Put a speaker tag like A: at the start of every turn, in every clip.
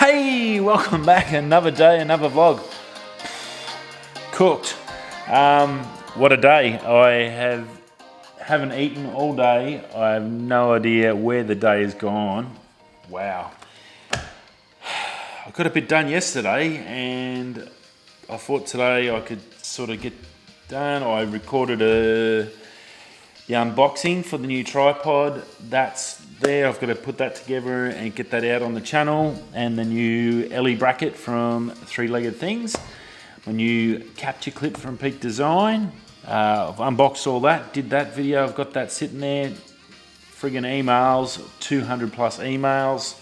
A: Hey, welcome back. Another day, another vlog. Cooked. What a day. I haven't eaten all day. I have no idea where the day has gone. Wow. I got a bit done yesterday and I thought today I could sort of get done. I recorded the unboxing for the new tripod. That's there. I've got to put that together and get that out on the channel, and the new LE bracket from Three Legged Things, my new capture clip from Peak Design. I've unboxed all that, did that video. I've got that sitting there. Friggin' emails, 200 plus emails.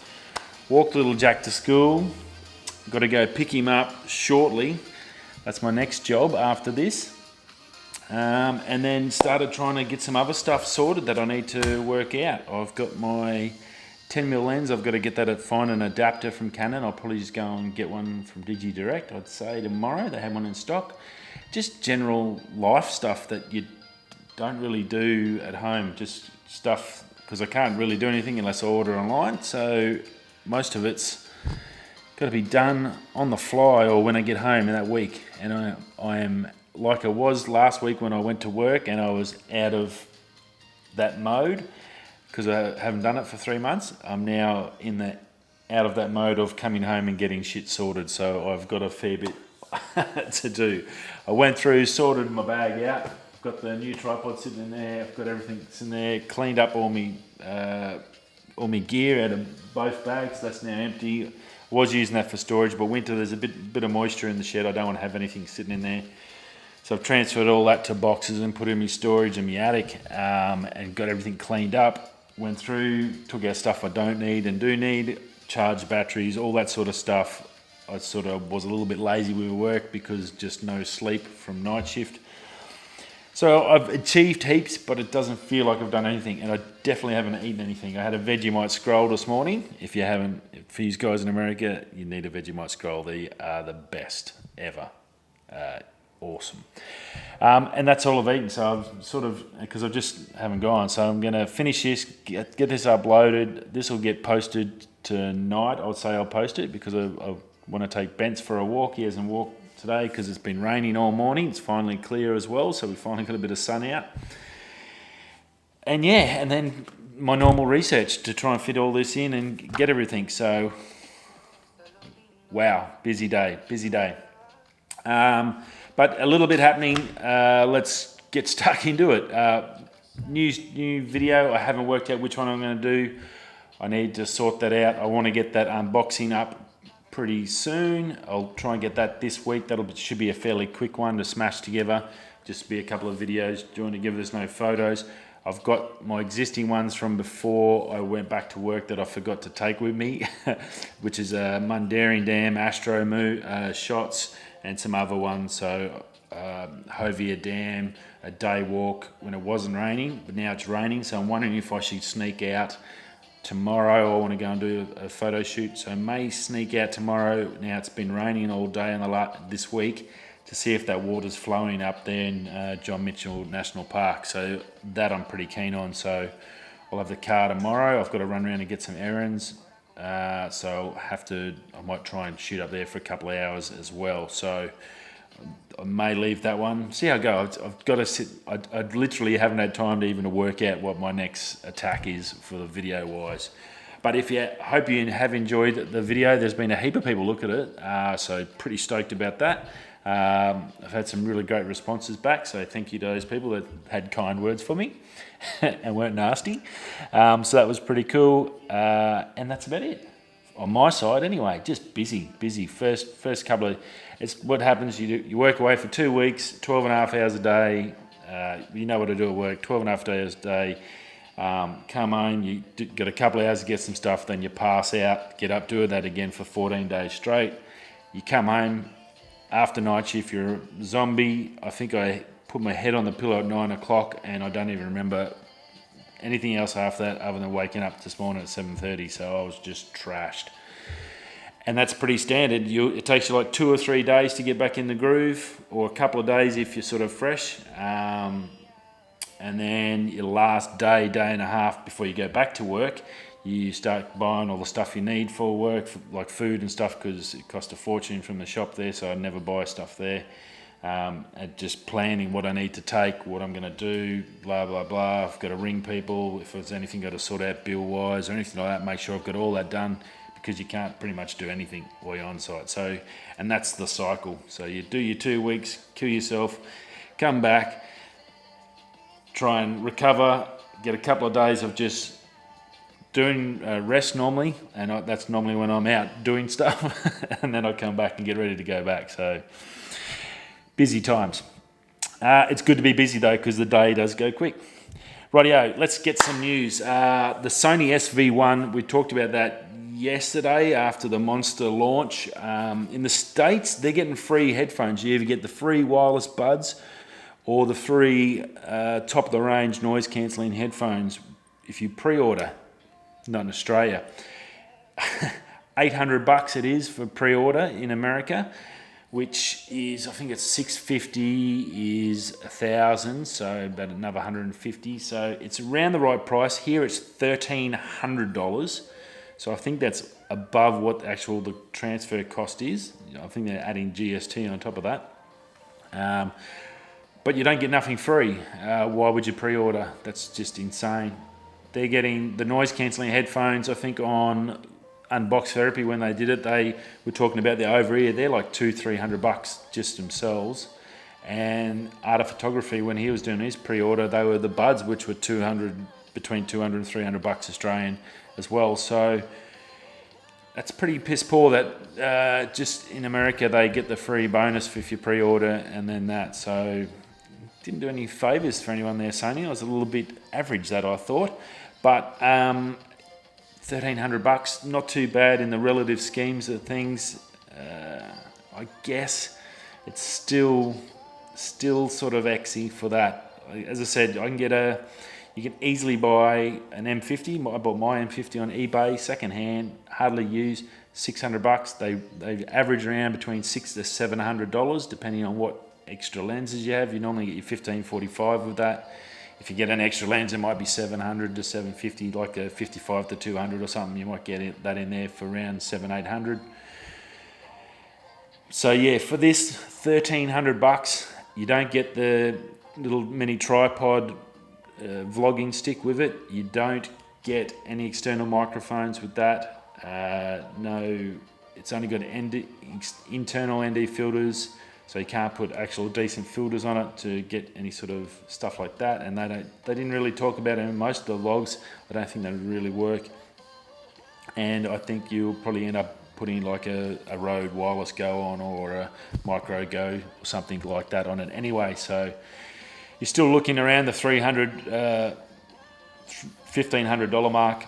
A: Walked little Jack to school. Got to go pick him up shortly. That's my next job after this. And then started trying to get some other stuff sorted that I need to work out. I've got my 10mm lens. I've got to get that, find an adapter from Canon. I'll probably just go and get one from DigiDirect, I'd say tomorrow. They have one in stock. Just general life stuff that you don't really do at home. Just stuff, because I can't really do anything unless I order online. So most of it's got to be done on the fly or when I get home in that week. And I am like I was last week when I went to work and I was out of that mode because I haven't done it for 3 months. I'm now out of that mode of coming home and getting shit sorted. So I've got a fair bit to do. I went through, sorted my bag out. I've got the new tripod sitting in there. I've got everything that's in there. Cleaned up all my gear out of both bags. That's now empty. I was using that for storage, but winter there's a bit of moisture in the shed. I don't want to have anything sitting in there. So I've transferred all that to boxes and put in my storage in my attic, and got everything cleaned up. Went through, took out stuff I don't need and do need, charged batteries, all that sort of stuff. I sort of was a little bit lazy with work because just no sleep from night shift. So I've achieved heaps, but it doesn't feel like I've done anything, and I definitely haven't eaten anything. I had a Vegemite scroll this morning. If you haven't, for you guys in America, you need a Vegemite scroll. They are the best ever. Awesome. And that's all I've eaten. So I've sort of, because I just haven't gone. So I'm going to finish this, get this uploaded. This will get posted tonight. I would say I'll post it because I want to take Bence for a walk. He hasn't walked today because it's been raining all morning. It's finally clear as well. So we finally got a bit of sun out. And yeah, and then my normal research to try and fit all this in and get everything. So, wow, busy day. But a little bit happening. Let's get stuck into it. New video. I haven't worked out which one I'm going to do. I need to sort that out. I want to get that unboxing up pretty soon. I'll try and get that this week. Should be a fairly quick one to smash together. Just be a couple of videos. Join together. There's no photos. I've got my existing ones from before I went back to work that I forgot to take with me, which is a Mundaring Dam Astro shots and some other ones. So Hovia Dam, a day walk when it wasn't raining, but now it's raining. So I'm wondering if I should sneak out tomorrow. I want to go and do a photo shoot. So I may sneak out tomorrow. Now it's been raining all day this week, to see if that water's flowing up there in John Mitchell National Park. So that I'm pretty keen on. So I'll have the car tomorrow. I've got to run around and get some errands. So I might try and shoot up there for a couple of hours as well. So I may leave that one. See how I go. I've got to sit. I literally haven't had time to even work out what my next attack is for the video wise. But hope you have enjoyed the video. There's been a heap of people look at it. So pretty stoked about that. I've had some really great responses back, so thank you to those people that had kind words for me and weren't nasty. So that was pretty cool, and that's about it on my side anyway. Just busy. First couple of, it's what happens. You work away for 2 weeks, 12 and a half hours a day. You know what to do at work, 12 and a half hours a day. Come home, you got a couple of hours to get some stuff, then you pass out, get up, do that again for 14 days straight. You come home. After night shift, you're a zombie. I think I put my head on the pillow at 9 o'clock and I don't even remember anything else after that other than waking up this morning at 7:30. So I was just trashed. And that's pretty standard. It takes you like 2 or 3 days to get back in the groove, or a couple of days if you're sort of fresh. And then your last day and a half before you go back to work, you start buying all the stuff you need for work, like food and stuff, because it costs a fortune from the shop there, so I never buy stuff there. And just planning what I need to take, what I'm going to do, blah, blah, blah. I've got to ring people. If there's anything got to sort out bill-wise or anything like that, make sure I've got all that done, because you can't pretty much do anything while you're on site. So, and that's the cycle. So you do your 2 weeks, kill yourself, come back, try and recover, get a couple of days of just doing rest normally, and that's normally when I'm out doing stuff, and then I come back and get ready to go back. So busy times. It's good to be busy though, because the day does go quick. Rightio, let's get some news. The Sony ZV1, we talked about that yesterday after the monster launch. In the States, they're getting free headphones. You either get the free wireless buds or the free top of the range noise cancelling headphones if you pre-order. Not in Australia. $800 it is for pre-order in America, which is, I think it's $650 is $1,000, so about another $150. So it's around the right price. Here it's $1,300. So I think that's above what the transfer cost is. I think they're adding GST on top of that. But you don't get nothing free. Why would you pre-order? That's just insane. They're getting the noise cancelling headphones, I think on Unbox Therapy when they did it, they were talking about the over-ear. They're like $200-300 just themselves. And Art of Photography, when he was doing his pre-order, they were the buds, which were between $200 and $300 Australian as well. So that's pretty piss poor that just in America they get the free bonus if you pre-order and then that. So didn't do any favours for anyone there, Sony. I was a little bit average, that I thought. But $1,300, not too bad in the relative schemes of things. I guess it's still sort of exy for that. As I said, you can easily buy an M50. I bought my M50 on eBay, second-hand, hardly used, $600. They average around between $600 to $700, depending on what extra lenses you have. You normally get your 15-45 with that. If you get an extra lens, it might be $700 to $750, like a 55 to 200 or something. You might get that in there for around $700-800. So yeah, for this $1,300, you don't get the little mini tripod vlogging stick with it. You don't get any external microphones with that. No, it's only got internal ND filters. So you can't put actual decent filters on it to get any sort of stuff like that. And they didn't really talk about it in most of the vlogs. I don't think they would really work. And I think you'll probably end up putting like a Rode Wireless Go on or a Micro Go or something like that on it anyway. So you're still looking around the $1,500 mark.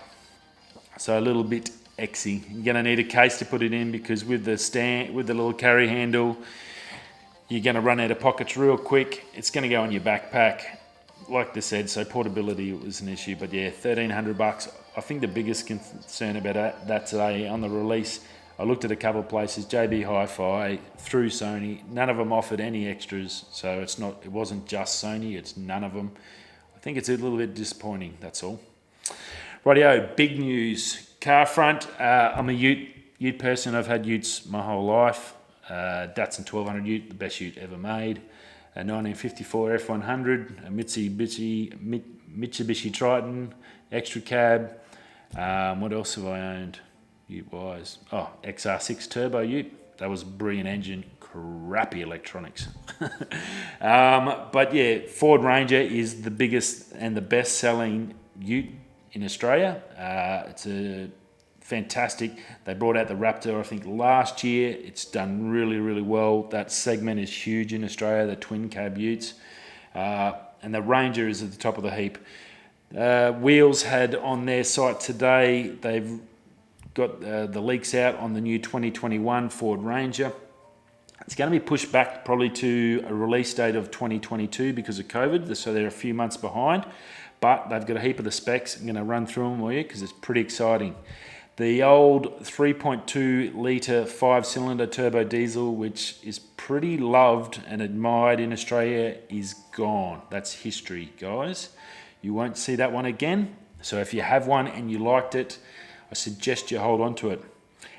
A: So a little bit exy. You're going to need a case to put it in, because with the little carry handle, you're going to run out of pockets real quick. It's going to go in your backpack, like they said. So portability was an issue, but yeah, $1,300. I think the biggest concern about that today on the release, I looked at a couple of places, JB Hi-Fi, through Sony. None of them offered any extras, so it wasn't just Sony. It's none of them. I think it's a little bit disappointing. That's all. Rightio, big news. Car front. I'm a Ute person. I've had Utes my whole life. Datsun 1200 Ute, the best Ute ever made. A 1954 F100, a Mitsubishi Triton, extra cab. What else have I owned Ute-wise? Oh, XR6 Turbo Ute. That was a brilliant engine, crappy electronics. But yeah, Ford Ranger is the biggest and the best-selling Ute in Australia. It's a fantastic. They brought out the Raptor, I think, last year. It's done really, really well. That segment is huge in Australia, the twin cab Utes. And the Ranger is at the top of the heap. Wheels had on their site today, they've got the leaks out on the new 2021 Ford Ranger. It's going to be pushed back probably to a release date of 2022 because of COVID, so they're a few months behind. But they've got a heap of the specs. I'm going to run through them for you because it's pretty exciting. The old 3.2 litre 5-cylinder turbo diesel, which is pretty loved and admired in Australia, is gone. That's history, guys. You won't see that one again. So if you have one and you liked it, I suggest you hold on to it.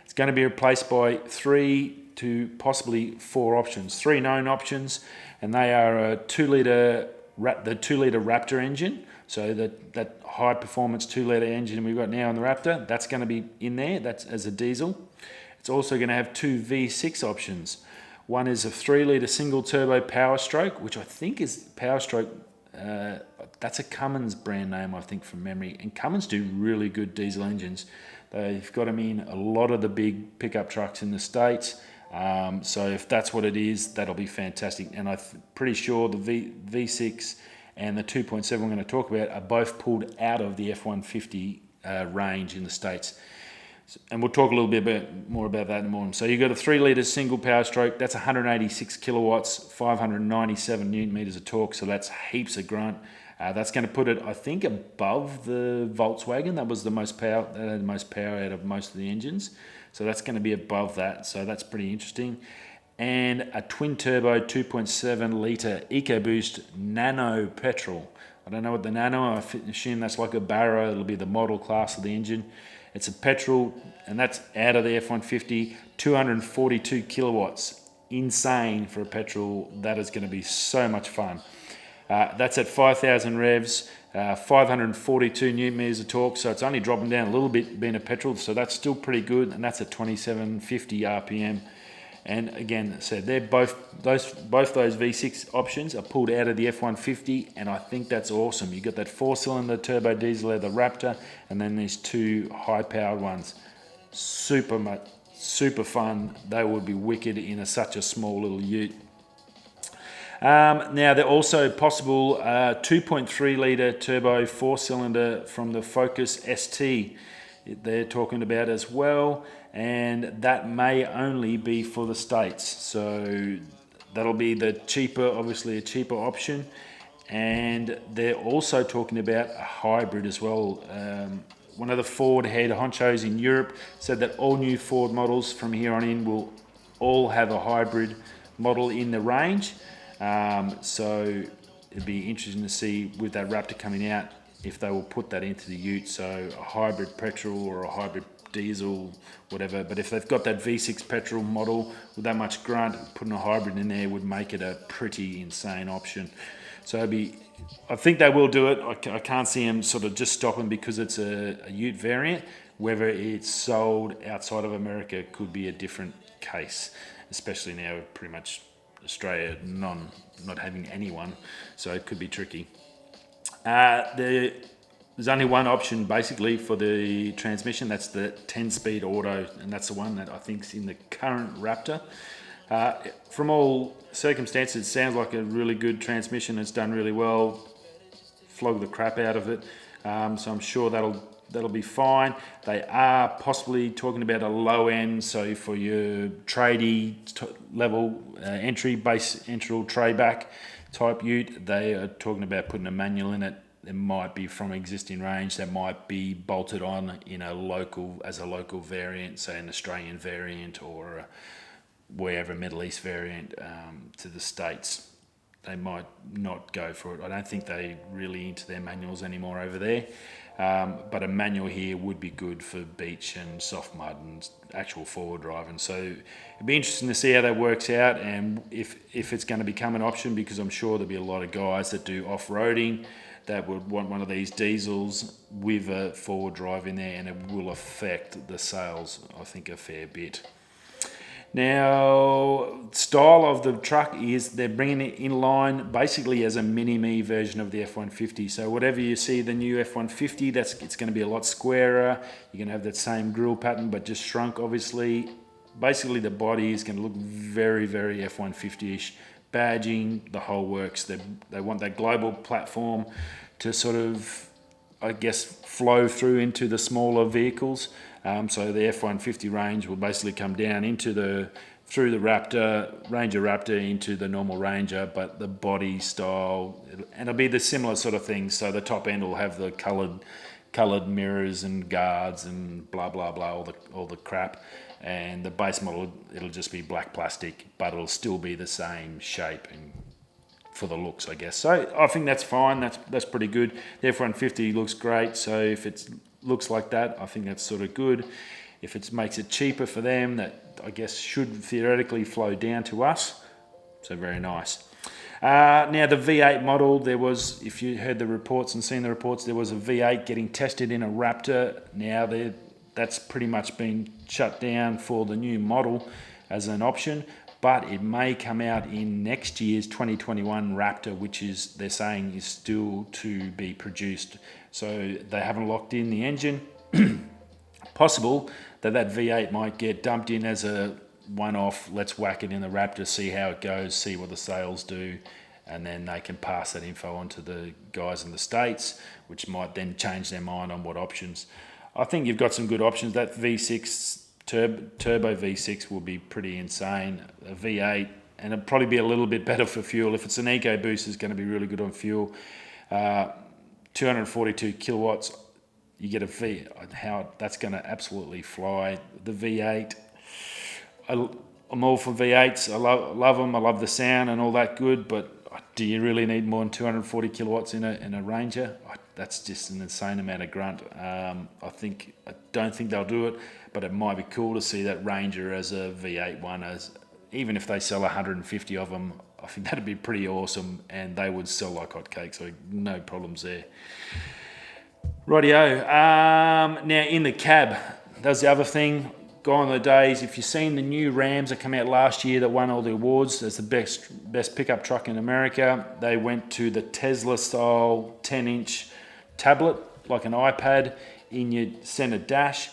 A: It's going to be replaced by 3 to possibly 4 options. 3 known options, and they are a 2-litre the 2-litre Raptor engine. So that high performance 2-litre engine we've got now on the Raptor, that's going to be in there. That's as a diesel. It's also going to have 2 V6 options. One is a 3-litre single turbo Power Stroke, which I think is Power Stroke. That's a Cummins brand name, I think, from memory. And Cummins do really good diesel engines. They've got them in a lot of the big pickup trucks in the States. So if that's what it is, that'll be fantastic. And I'm pretty sure the V6 and the 2.7 we're going to talk about are both pulled out of the F-150 range in the States. And we'll talk a little bit more about that in the morning. So you've got a 3-litre single Power Stroke. That's 186 kilowatts, 597 newton meters of torque. So that's heaps of grunt. That's going to put it, I think, above the Volkswagen. That was the most power. That had the most power out of most of the engines. So that's going to be above that. So that's pretty interesting. And a twin turbo 2.7 litre EcoBoost Nano petrol. I don't know what the Nano. I assume that's like a Barrow. It'll be the model class of the engine. It's a petrol, and that's out of the F-150, 242 kilowatts. Insane for a petrol. That is going to be so much fun. That's at 5,000 revs, 542 newton meters of torque, so it's only dropping down a little bit being a petrol, so that's still pretty good, and that's at 2750 RPM. And again, so they're both those V6 options are pulled out of the F-150, and I think that's awesome. You've got that 4-cylinder turbo diesel out of the Raptor, and then these 2 high-powered ones. Super fun. They would be wicked in such a small little ute. Now, they're also possible 2.3 litre turbo 4-cylinder from the Focus ST. They're talking about as well, and that may only be for the States. So that'll be the cheaper, obviously a cheaper option. And they're also talking about a hybrid as well. One of the Ford head honchos in Europe said that all new Ford models from here on in will all have a hybrid model in the range. So it'd be interesting to see with that Raptor coming out if they will put that into the ute, so a hybrid petrol or a hybrid diesel, whatever. But if they've got that V6 petrol model with that much grunt, putting a hybrid in there would make it a pretty insane option. So I think they will do it. I can't see them sort of just stopping because it's a ute variant. Whether it's sold outside of America could be a different case, especially now pretty much Australia not having anyone, so it could be tricky. There's only one option basically for the transmission. That's the 10-speed auto, and that's the one that I think's in the current Raptor. From all circumstances, it sounds like a really good transmission. It's done really well. Flog the crap out of it, so I'm sure that'll be fine. They are possibly talking about a low end, so for your tradie level base entry tray back type ute, they are talking about putting a manual in it. It might be from existing range, that might be bolted on in as a local variant, say an Australian variant or wherever Middle East variant to the States. They might not go for it. I don't think they really into their manuals anymore over there. But a manual here would be good for beach and soft mud and actual forward driving. So it'd be interesting to see how that works out and if it's going to become an option, because I'm sure there'll be a lot of guys that do off-roading that would want one of these diesels with a forward drive in there, and it will affect the sales, I think, a fair bit. Now, style of the truck is they're bringing it in line basically as a mini-me version of the F-150. So whatever you see the new F-150, it's going to be a lot squarer. You're going to have that same grille pattern, but just shrunk, obviously. Basically, the body is going to look very, very F-150-ish. Badging, the whole works. They want that global platform to sort of, I guess, flow through into the smaller vehicles. So the F-150 range will basically come down through the Raptor, Ranger Raptor into the normal Ranger, but the body style, and it'll be the similar sort of thing. So the top end will have the coloured mirrors and guards and blah blah blah, all the crap. And the base model, it'll just be black plastic, but it'll still be the same shape and for the looks, I guess. So I think that's fine. That's pretty good. The F-150 looks great. So if it looks like that, I think that's sort of good. If it makes it cheaper for them, that I guess should theoretically flow down to us. So very nice. Now the V8 model, there was, if you heard the reports and seen the reports, there was a V8 getting tested in a Raptor. Now that's pretty much been shut down for the new model as an option, but it may come out in next year's 2021 Raptor, which is, they're saying, is still to be produced. So they haven't locked in the engine. Possible that V8 might get dumped in as a one-off, let's whack it in the Raptor, see how it goes, see what the sales do, and then they can pass that info on to the guys in the States, which might then change their mind on what options. I think you've got some good options. That V6 turbo V6 will be pretty insane. A V8, and it'll probably be a little bit better for fuel. If it's an EcoBoost, it's going to be really good on fuel. 242 kilowatts, you get a V. How that's going to absolutely fly. The V8. I'm all for V8s. I love them. I love the sound and all that good. But do you really need more than 240 kilowatts in a Ranger? That's just an insane amount of grunt. I don't think they'll do it, but it might be cool to see that Ranger as a V8 one. As even if they sell 150 of them, I think that'd be pretty awesome, and they would sell like hotcakes. So no problems there. Rightio. Now in the cab, that's the other thing. Gone the days. If you've seen the new Rams that came out last year that won all the awards as the best pickup truck in America, they went to the Tesla style 10-inch tablet, like an iPad, in your center dash.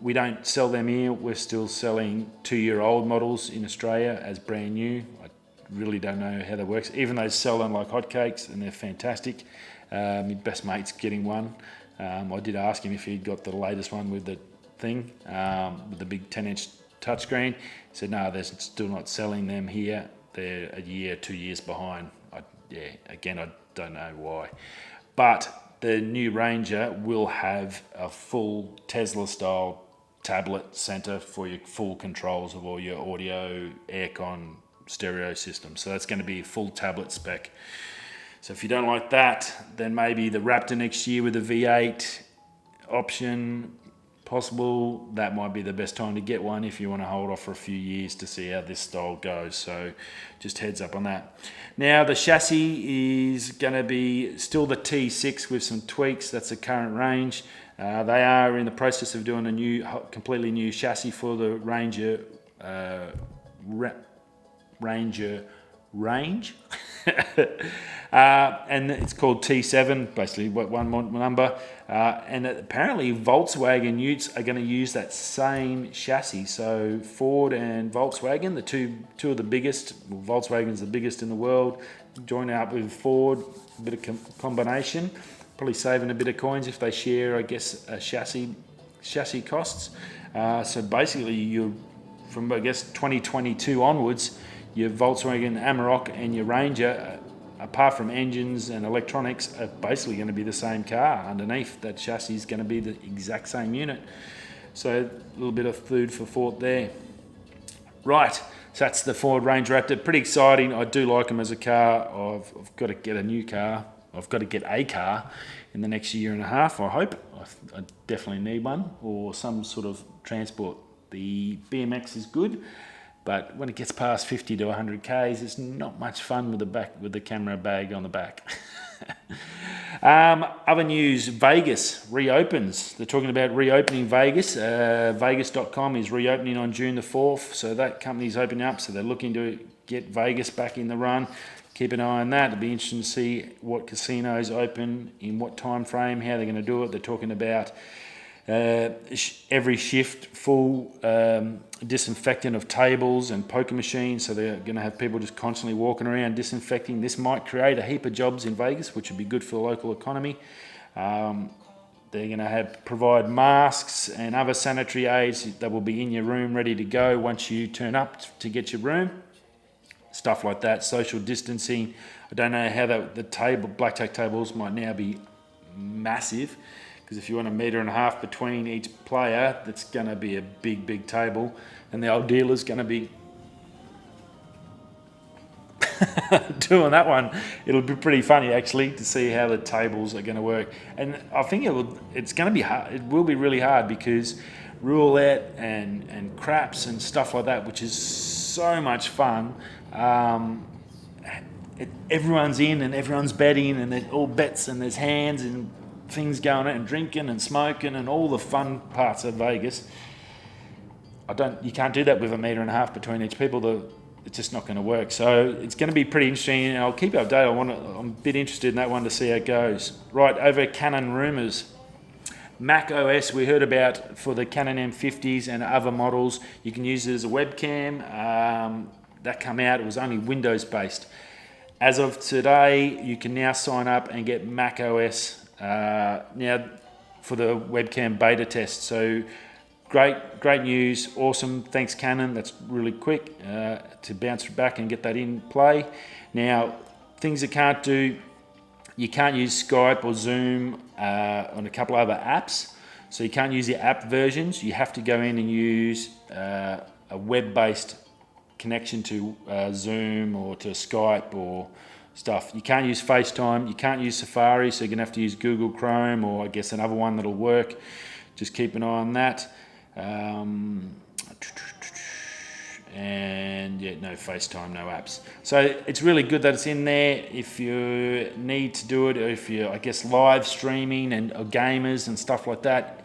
A: We don't sell them here. We're still selling 2-year-old models in Australia as brand new. I really don't know how that works. Even though they sell them like hotcakes and they're fantastic. My best mate's getting one. I did ask him if he'd got the latest one with the thing, with the big 10-inch touchscreen. He said, no, they're still not selling them here. They're a year, 2 years behind. I don't know why. But the new Ranger will have a full Tesla-style tablet center for your full controls of all your audio, aircon, stereo system. So that's going to be a full tablet spec. So if you don't like that, then maybe the Raptor next year with a V8 option, possible. That might be the best time to get one if you want to hold off for a few years to see how this style goes. So just heads up on that. Now the chassis is going to be still the T6 with some tweaks. That's the current range. They are in the process of doing a completely new chassis for the Ranger range. And it's called T7, basically one number. And apparently Volkswagen Utes are going to use that same chassis. So Ford and Volkswagen, the two of the biggest. Volkswagen's the biggest in the world. Join up with Ford, a bit of combination. Probably saving a bit of coins if they share, I guess, chassis costs. So basically, from I guess 2022 onwards, your Volkswagen Amarok and your Ranger, apart from engines and electronics, are basically going to be the same car. Underneath, that chassis is going to be the exact same unit. So a little bit of food for thought there. Right, so that's the Ford Ranger Raptor. Pretty exciting. I do like them as a car. I've got to get a new car. I've got to get a car in the next year and a half, I hope. I definitely need one, or some sort of transport. The BMX is good, but when it gets past 50 to 100 Ks, it's not much fun with the camera bag on the back. Other news, Vegas reopens. They're talking about reopening Vegas. Vegas.com is reopening on June the 4th, so that company's opening up, so they're looking to get Vegas back in the run. Keep an eye on that. It'll be interesting to see what casinos open, in what time frame, how they're going to do it. They're talking about every shift full disinfectant of tables and poker machines, so they're going to have people just constantly walking around disinfecting. This might create a heap of jobs in Vegas, which would be good for the local economy. They're going to provide masks and other sanitary aids that will be in your room ready to go once you turn up to get your room. Stuff like that, social distancing. I don't know how the blackjack tables might now be massive, because if you want 1.5 meters between each player, that's going to be a big, big table, and the old dealer's going to be doing that one. It'll be pretty funny actually to see how the tables are going to work. And I think it's going to be hard. It will be really hard because roulette and craps and stuff like that, which is so much fun. Everyone's in and everyone's betting and there's all bets and there's hands and things going on and drinking and smoking and all the fun parts of Vegas. You can't do that with 1.5 meters between each people. It's just not going to work. So it's going to be pretty interesting, and I'll keep you updated. I'm a bit interested in that one to see how it goes. Right, over Canon rumours. Mac OS we heard about for the Canon M50s and other models. You can use it as a webcam. That came out, it was only Windows based. As of today, you can now sign up and get Mac OS now for the webcam beta test. So great news, awesome. Thanks Canon, that's really quick to bounce back and get that in play. Now, things it can't do, you can't use Skype or Zoom on a couple other apps. So you can't use the app versions. You have to go in and use a web-based connection to Zoom or to Skype or stuff. You can't use FaceTime. You can't use Safari, so you're going to have to use Google Chrome or I guess another one that'll work. Just keep an eye on that. And yeah, no FaceTime, no apps. So it's really good that it's in there if you need to do it, or if you're, I guess, live streaming and or gamers and stuff like that.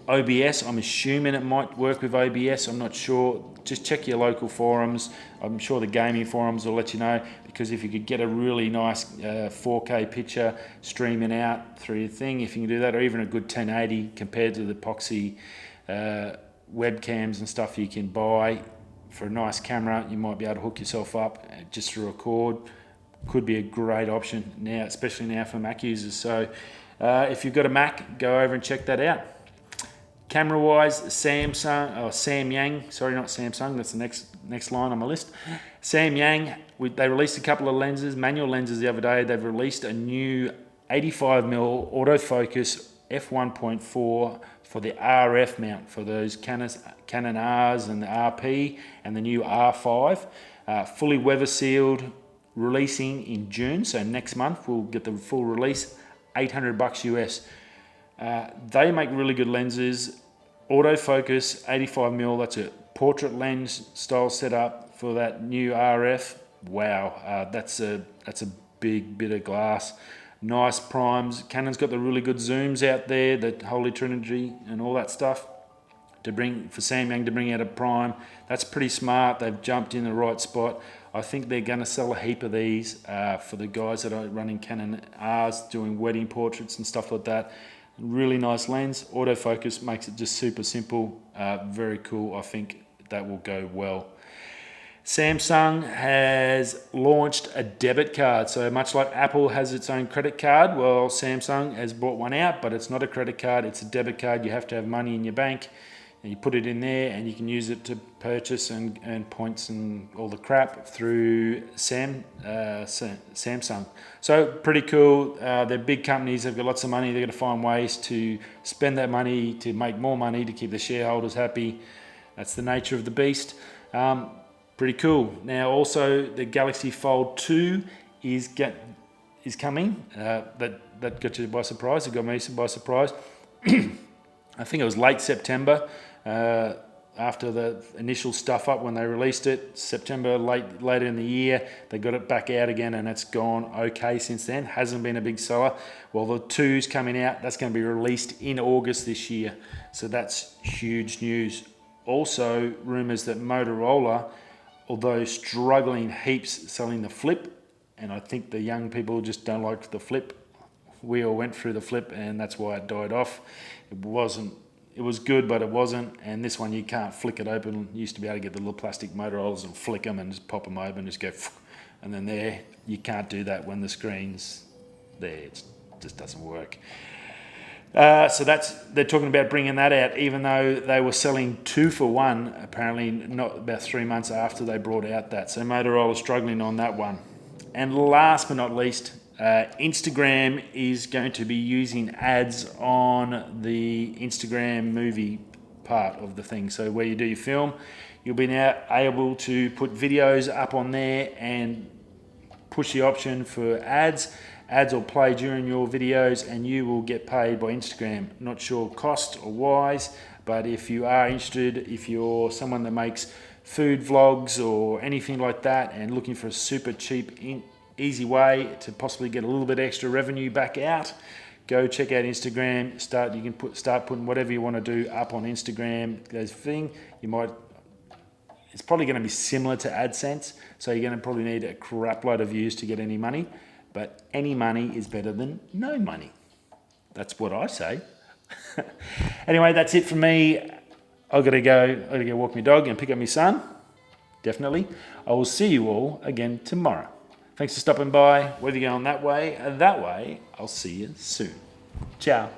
A: OBS, I'm assuming it might work with OBS, I'm not sure. Just check your local forums. I'm sure the gaming forums will let you know, because if you could get a really nice 4K picture streaming out through your thing, if you can do that, or even a good 1080 compared to the epoxy webcams and stuff you can buy for a nice camera, you might be able to hook yourself up just to record. Could be a great option now, especially now for Mac users. So if you've got a Mac, go over and check that out. Camera wise, Samyang, sorry, not Samsung, that's the next line on my list. Samyang, they released a couple of lenses, manual lenses the other day. They've released a new 85mm autofocus f1.4 for the RF mount for those Canon Rs and the RP and the new R5. Fully weather sealed, releasing in June, so next month we'll get the full release, $800 US. They make really good lenses. Autofocus 85mm, that's a portrait lens style setup for that new RF. Wow, that's a big bit of glass. Nice primes. Canon's got the really good zooms out there, the Holy Trinity and all that stuff for Samyang to bring out a prime. That's pretty smart. They've jumped in the right spot. I think they're going to sell a heap of these for the guys that are running Canon Rs, doing wedding portraits and stuff like that. Really nice lens. Autofocus makes it just super simple. Very cool. I think that will go well. Samsung has launched a debit card. So much like Apple has its own credit card, well, Samsung has brought one out, but it's not a credit card, it's a debit card. You have to have money in your bank, and you put it in there, and you can use it to purchase and earn points and all the crap through Samsung. So pretty cool. They're big companies, they've got lots of money, they're going to find ways to spend that money to make more money, to keep the shareholders happy. That's the nature of the beast. Pretty cool. Now also the Galaxy Fold 2 is coming. That got you by surprise. It got me by surprise. I think it was late September after the initial stuff up when they released it. September, later in the year, they got it back out again, and it's gone okay since then. Hasn't been a big seller. Well, the 2's coming out. That's going to be released in August this year. So that's huge news. Also, rumours that Motorola, although struggling heaps selling the Flip, and I think the young people just don't like the Flip. We all went through the Flip, and that's why it died off. It was good, but it wasn't. And this one, you can't flick it open. You used to be able to get the little plastic Motorola's and flick them and just pop them open and just go, and then there. You can't do that when the screen's there. It just doesn't work. So they're talking about bringing that out, even though they were selling 2 for 1, apparently not about 3 months after they brought out that. So Motorola's struggling on that one. And last but not least, Instagram is going to be using ads on the Instagram movie part of the thing. So where you do your film, you'll be now able to put videos up on there and push the option for ads. Ads will play during your videos and you will get paid by Instagram. Not sure cost or wise, but if you are interested, if you're someone that makes food vlogs or anything like that and looking for a super cheap, easy way to possibly get a little bit extra revenue back out, go check out Instagram. You can start putting whatever you want to do up on Instagram. There's a thing it's probably going to be similar to AdSense, so you're going to probably need a crap load of views to get any money, but any money is better than no money. That's what I say. Anyway, that's it from me. I've got to go walk my dog and pick up my son. Definitely. I will see you all again tomorrow. Thanks for stopping by. Whether you're going that way or that way, I'll see you soon. Ciao.